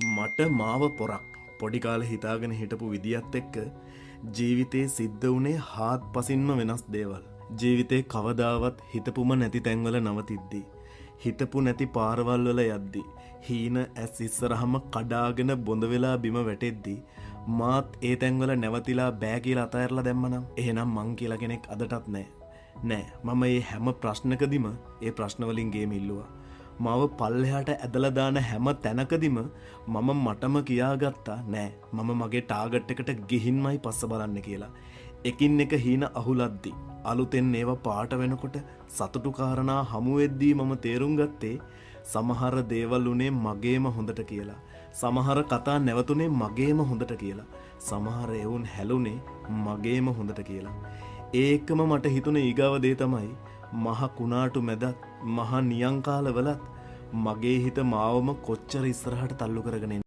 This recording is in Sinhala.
මට මාව පොරක් පොඩි කාලේ හිතාගෙන හිටපු විදියත් එක්ක ජීවිතේ සිද්ධ වුණේ හාත්පසින්ම වෙනස් දේවල්. ජීවිතේ කවදාවත් හිතපුම නැති තැන්වල නවතිද්දී, හිතපු නැති පාරවල් වල යද්දී, හීන ඇස් ඉස්සරහම කඩාගෙන බොඳ වෙලා බිම වැටෙද්දී මාත් ඒ තැන්වල නැවතිලා බෑ කියලා අතහැරලා දැම්මනම් එහෙනම් මං කියලා කෙනෙක් අදටත් නැහැ. නෑ, මම මේ හැම ප්‍රශ්නකදීම ඒ ප්‍රශ්න වලින් ගේම ඉල්ලුවා. මාව පල්ලෙහාට ඇදලා දාන හැම තැනකදීම මම මටම කියාගත්තා නෑ, මම මගේ ටාගට් එකට ගිහින්මයි පස්ස බලන්න කියලා. එකින් එක හීන අහුලද්දී, අලුතෙන් ඒවා පාට වෙනකොට සතුටු කාරණා හමු වෙද්දී මම තේරුම් ගත්තේ සමහර දේවල් උනේ මගේම හොඳට කියලා. සමහර කතා නැවතුනේ මගේම හොඳට කියලා. සමහර එවුන් හැලුනේ මගේම හොඳට කියලා. ඒකම මට හිතුනේ ඊගාව දේ තමයි මහ කුණාටු මැදත් මහ නියංකාලවලත් මගේ හිත මාවම කොච්චර ඉස්සරහට තල්ලු කරගෙන